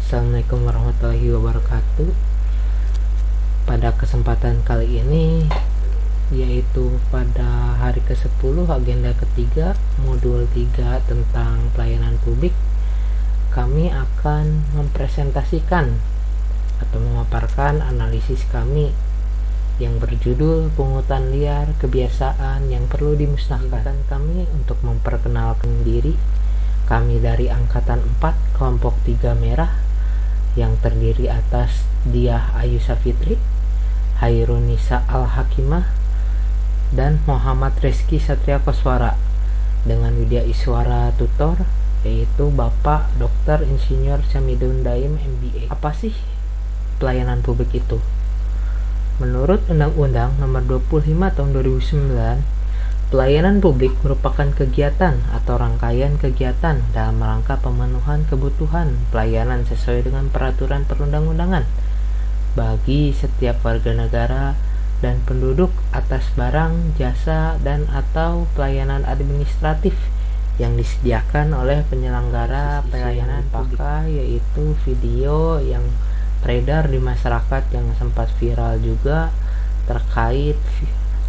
Assalamualaikum warahmatullahi wabarakatuh. Pada kesempatan kali ini, yaitu pada hari ke-10 agenda ketiga modul 3 tentang pelayanan publik, kami akan mempresentasikan atau memaparkan analisis kami yang berjudul pungutan liar kebiasaan yang perlu dimusnahkan. Kami untuk memperkenalkan diri, kami dari angkatan 4 kelompok 3 merah yang terdiri atas Diah Ayu Safitri, Hairunisa Al-Hakimah, dan Muhammad Rizky Satria Koswara, dengan Widya Iswara tutor, yaitu Bapak Dr. Insinyur Syamidun Daim MBA. Apa sih pelayanan publik itu? Menurut Undang-Undang Nomor 25 Tahun 2009, pelayanan publik merupakan kegiatan atau rangkaian kegiatan dalam rangka pemenuhan kebutuhan pelayanan sesuai dengan peraturan perundang-undangan bagi setiap warga negara dan penduduk atas barang, jasa, dan atau pelayanan administratif yang disediakan oleh penyelenggara pelayanan publik, yaitu video yang beredar di masyarakat yang sempat viral juga terkait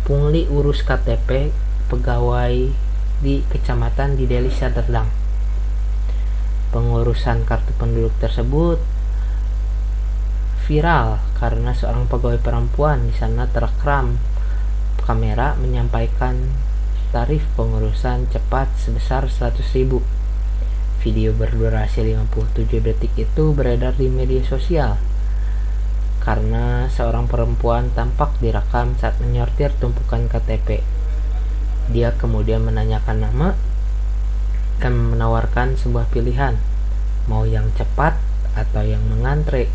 pungli urus KTP pegawai di kecamatan di Deli Serdang. Pengurusan kartu penduduk tersebut viral karena seorang pegawai perempuan di sana terekam kamera menyampaikan tarif pengurusan cepat sebesar 100.000. Video berdurasi 57 detik itu beredar di media sosial karena seorang perempuan tampak direkam saat menyortir tumpukan KTP. Dia kemudian menanyakan nama dan menawarkan sebuah pilihan, mau yang cepat atau yang mengantre.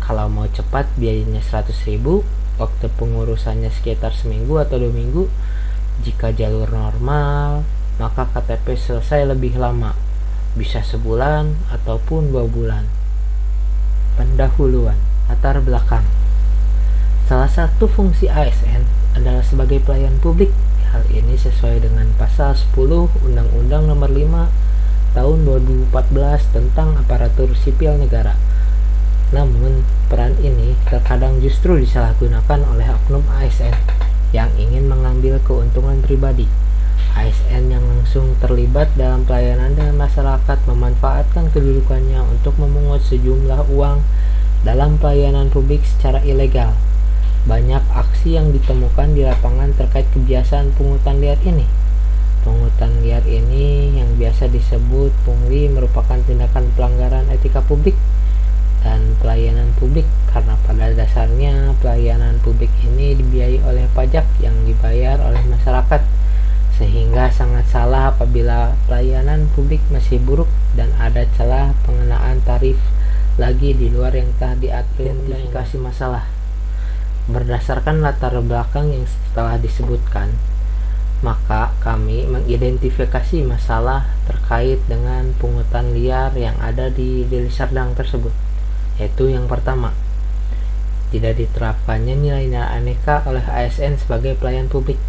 Kalau mau cepat biayanya 100.000, waktu pengurusannya sekitar seminggu atau 2 minggu. Jika jalur normal, maka KTP selesai lebih lama, bisa sebulan ataupun 2 bulan. Pendahuluan, latar belakang. Salah satu fungsi ASN adalah sebagai pelayan publik. Hal ini sesuai dengan pasal 10 Undang-Undang Nomor 5 Tahun 2014 tentang aparatur sipil negara. Namun, peran ini terkadang justru disalahgunakan oleh oknum ASN yang ingin mengambil keuntungan pribadi. ASN yang langsung terlibat dalam pelayanan dengan masyarakat memanfaatkan kedudukannya untuk memungut sejumlah uang dalam pelayanan publik secara ilegal. Banyak aksi yang ditemukan di lapangan terkait kebiasaan pungutan liar ini. Pungutan liar ini yang biasa disebut pungli merupakan tindakan pelanggaran etika publik dan pelayanan publik karena pada dasarnya pelayanan publik ini dibiayai oleh pajak yang dibayar oleh masyarakat, sehingga sangat salah apabila pelayanan publik masih buruk dan ada celah pengenaan tarif lagi di luar yang telah diatur. Identifikasi masalah. Berdasarkan latar belakang yang setelah disebutkan, maka kami mengidentifikasi masalah terkait dengan pungutan liar yang ada di Deli Serdang tersebut, yaitu yang pertama, tidak diterapkannya nilai-nilai aneka oleh ASN sebagai pelayan publik.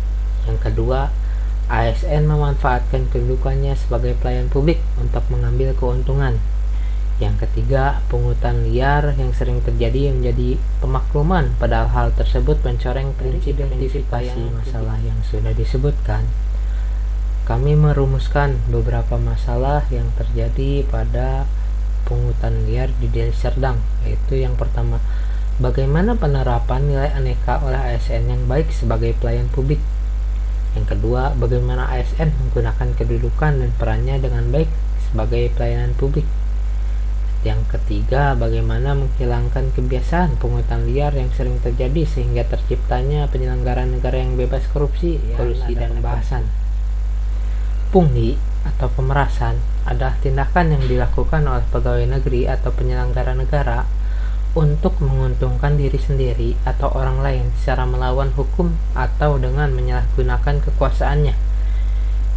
Yang kedua, ASN memanfaatkan kedudukannya sebagai pelayan publik untuk mengambil keuntungan. Yang ketiga, pungutan liar yang sering terjadi menjadi pemakluman, padahal hal tersebut mencoreng prinsip identifikasi masalah yang sudah disebutkan. Kami merumuskan beberapa masalah yang terjadi pada pungutan liar di Deli Serdang, yaitu yang pertama, bagaimana penerapan nilai aneka oleh ASN yang baik sebagai pelayan publik. Yang kedua, bagaimana ASN menggunakan kedudukan dan perannya dengan baik sebagai pelayanan publik. Yang ketiga, bagaimana menghilangkan kebiasaan pungutan liar yang sering terjadi sehingga terciptanya penyelenggaraan negara yang bebas korupsi, kolusi, dan pembahasan. Pungli atau pemerasan adalah tindakan yang dilakukan oleh pegawai negeri atau penyelenggara negara untuk menguntungkan diri sendiri atau orang lain secara melawan hukum atau dengan menyalahgunakan kekuasaannya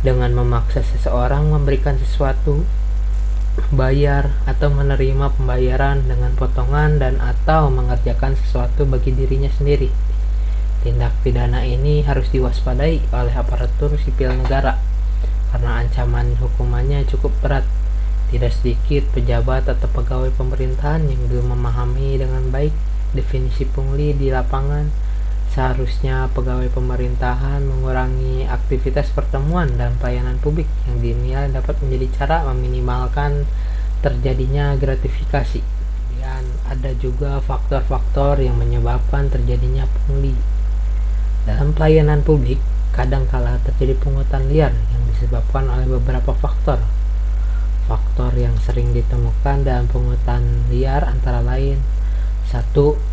dengan memaksa seseorang memberikan sesuatu, bayar atau menerima pembayaran dengan potongan dan atau mengerjakan sesuatu bagi dirinya sendiri. Tindak pidana ini harus diwaspadai oleh aparatur sipil negara karena ancaman hukumannya cukup berat Tidak sedikit pejabat atau pegawai pemerintahan yang belum memahami dengan baik definisi pungli di lapangan. Seharusnya pegawai pemerintahan mengurangi aktivitas pertemuan dan pelayanan publik yang dinilai dapat menjadi cara meminimalkan terjadinya gratifikasi. Kemudian ada juga faktor-faktor yang menyebabkan terjadinya pungli. Dalam pelayanan publik, kadangkala terjadi pungutan liar yang disebabkan oleh beberapa faktor. Faktor yang sering ditemukan dalam pungutan liar antara lain: 1.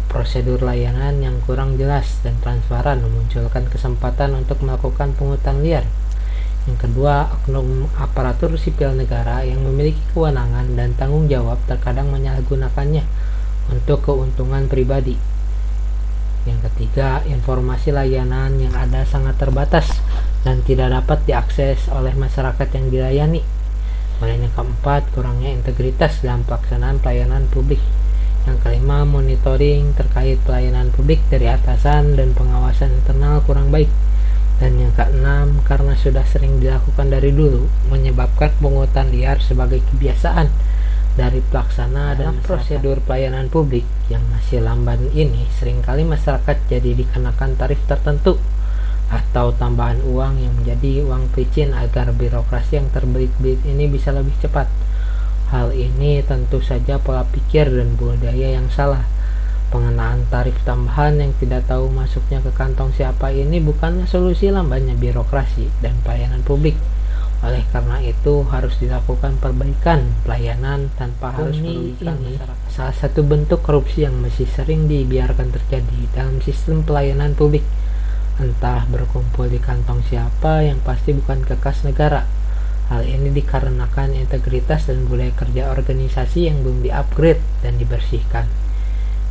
Prosedur layanan yang kurang jelas dan transparan memunculkan kesempatan untuk melakukan pungutan liar. Yang kedua, oknum aparatur sipil negara yang memiliki kewenangan dan tanggung jawab terkadang menyalahgunakannya untuk keuntungan pribadi. Yang ketiga, informasi layanan yang ada sangat terbatas dan tidak dapat diakses oleh masyarakat yang dilayani. Kemudian yang keempat, kurangnya integritas dalam pelaksanaan pelayanan publik. Yang kelima, monitoring terkait pelayanan publik dari atasan dan pengawasan internal kurang baik. Dan yang keenam, karena sudah sering dilakukan dari dulu, menyebabkan pungutan liar sebagai kebiasaan dari pelaksana dan prosedur pelayanan publik yang masih lamban ini. Seringkali masyarakat jadi dikenakan tarif tertentu atau tambahan uang yang menjadi uang pelicin agar birokrasi yang terbelit-belit ini bisa lebih cepat. Hal ini tentu saja pola pikir dan budaya yang salah. Pengenaan tarif tambahan yang tidak tahu masuknya ke kantong siapa ini bukanlah solusi lambannya birokrasi dan pelayanan publik. Oleh karena itu harus dilakukan perbaikan pelayanan tanpa harus merugikan masyarakat. Salah satu bentuk korupsi yang masih sering dibiarkan terjadi dalam sistem pelayanan publik, entah berkumpul di kantong siapa, yang pasti bukan ke kas negara. Hal ini dikarenakan integritas dan budaya kerja organisasi yang belum di-upgrade dan dibersihkan.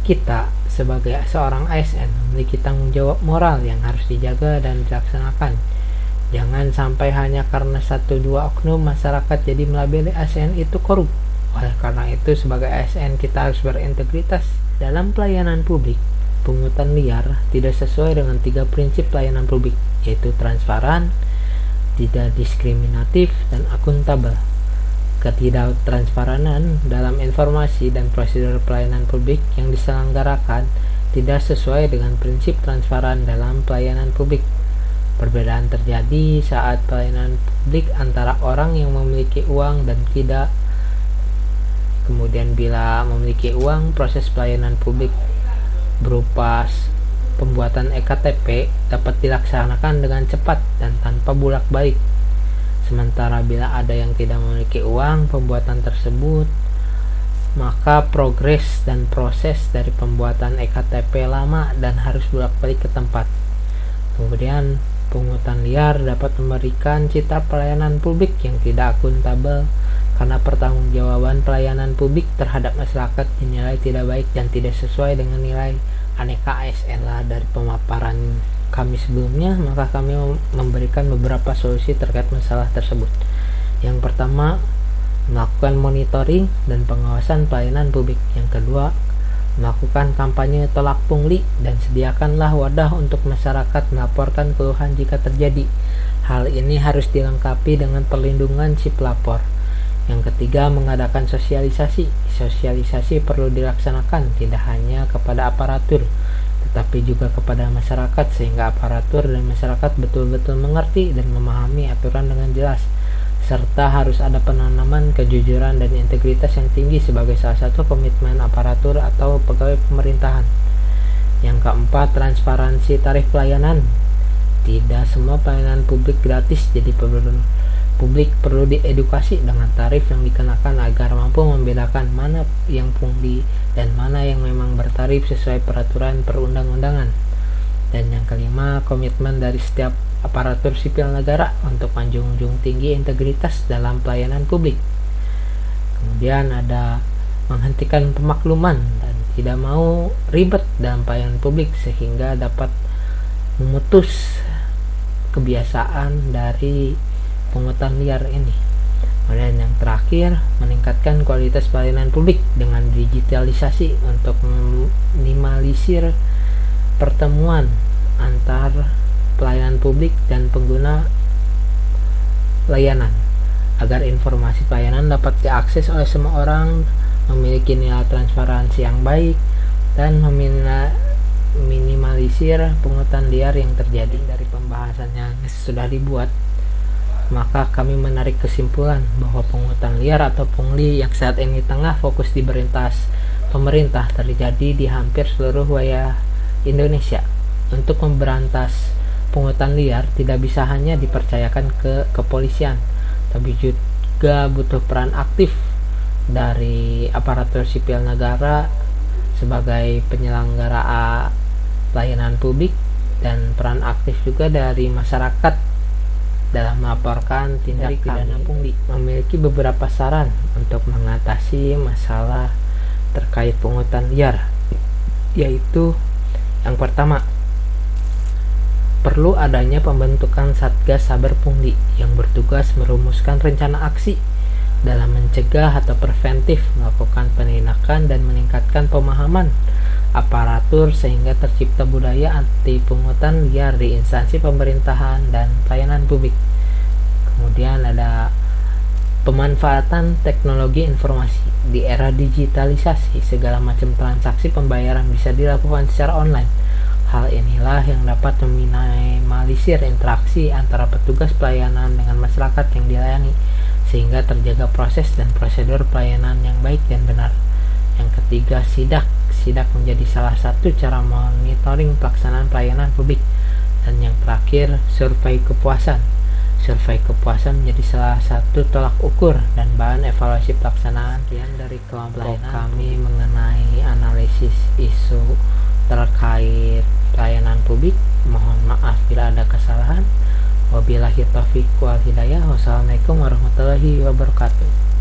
Kita sebagai seorang ASN memiliki tanggung jawab moral yang harus dijaga dan dilaksanakan. Jangan sampai hanya karena 1-2 oknum masyarakat jadi melabeli ASN itu korup. Oleh karena itu sebagai ASN kita harus berintegritas. Dalam pelayanan publik, pungutan liar tidak sesuai dengan 3 prinsip pelayanan publik, yaitu transparan, tidak diskriminatif, dan akuntabel. Ketidaktransparan dalam informasi dan prosedur pelayanan publik yang diselenggarakan tidak sesuai dengan prinsip transparan dalam pelayanan publik. Perbedaan terjadi saat pelayanan publik antara orang yang memiliki uang dan tidak. Kemudian bila memiliki uang, proses pelayanan publik berupa pembuatan EKTP dapat dilaksanakan dengan cepat dan tanpa bolak-balik. Sementara bila ada yang tidak memiliki uang pembuatan tersebut, maka progres dan proses dari pembuatan EKTP lama dan harus bolak-balik ke tempat. Kemudian pungutan liar dapat memberikan citra pelayanan publik yang tidak akuntabel karena pertanggungjawaban pelayanan publik terhadap masyarakat dinilai tidak baik dan tidak sesuai dengan nilai aneka ASN. Dari pemaparan kami sebelumnya, maka kami memberikan beberapa solusi terkait masalah tersebut. Yang pertama, melakukan monitoring dan pengawasan pelayanan publik. Yang kedua, melakukan kampanye tolak pungli dan sediakanlah wadah untuk masyarakat melaporkan keluhan jika terjadi. Hal ini harus dilengkapi dengan perlindungan si pelapor. Yang ketiga, mengadakan sosialisasi. Sosialisasi perlu dilaksanakan tidak hanya kepada aparatur, tetapi juga kepada masyarakat sehingga aparatur dan masyarakat betul-betul mengerti dan memahami aturan dengan jelas. Serta harus ada penanaman kejujuran dan integritas yang tinggi sebagai salah satu komitmen aparatur atau pegawai pemerintahan. Yang keempat, transparansi tarif pelayanan. Tidak semua pelayanan publik gratis, jadi publik perlu diedukasi dengan tarif yang dikenakan agar mampu membedakan mana yang pungli dan mana yang memang bertarif sesuai peraturan perundang-undangan. Dan yang kelima, komitmen dari setiap aparatur sipil negara untuk menjunjung tinggi integritas dalam pelayanan publik. Kemudian ada menghentikan pemakluman dan tidak mau ribet dalam pelayanan publik sehingga dapat memutus kebiasaan dari pungutan liar ini. Kemudian yang terakhir, meningkatkan kualitas pelayanan publik dengan digitalisasi untuk meminimalisir pertemuan antar pelayanan publik dan pengguna layanan. agar informasi pelayanan dapat diakses oleh semua orang, memiliki nilai transparansi yang baik, dan minimalisir pungutan liar yang terjadi. Dari pembahasan yang sudah dibuat, maka kami menarik kesimpulan bahwa pungutan liar atau pungli yang saat ini tengah fokus di pemerintah terjadi di hampir seluruh wilayah Indonesia. Untuk memberantas pungutan liar tidak bisa hanya dipercayakan ke kepolisian, tapi juga butuh peran aktif dari aparatur sipil negara sebagai penyelenggara pelayanan publik, dan peran aktif juga dari masyarakat dalam melaporkan tindak pidana pungli. Memiliki beberapa saran untuk mengatasi masalah terkait pungutan liar, yaitu yang pertama, perlu adanya pembentukan Satgas Saber Pungli yang bertugas merumuskan rencana aksi dalam mencegah atau preventif, melakukan penindakan, dan meningkatkan pemahaman aparatur sehingga tercipta budaya anti pungutan liar di instansi pemerintahan dan pelayanan publik. Kemudian ada pemanfaatan teknologi informasi. Di era digitalisasi, segala macam transaksi pembayaran bisa dilakukan secara online. Hal inilah yang dapat meminimalisir interaksi antara petugas pelayanan dengan masyarakat yang dilayani, sehingga terjaga proses dan prosedur pelayanan yang baik dan benar. Yang ketiga, sidak menjadi salah satu cara monitoring pelaksanaan pelayanan publik. Dan yang terakhir, survei kepuasan menjadi salah satu tolak ukur dan bahan evaluasi pelaksanaan. Dari kelompok kami mengenai analisis isu terkait pelayanan publik. Mohon maaf bila ada kesalahan. Wabillahi taufiq wal hidayah. Wassalamualaikum warahmatullahi wabarakatuh.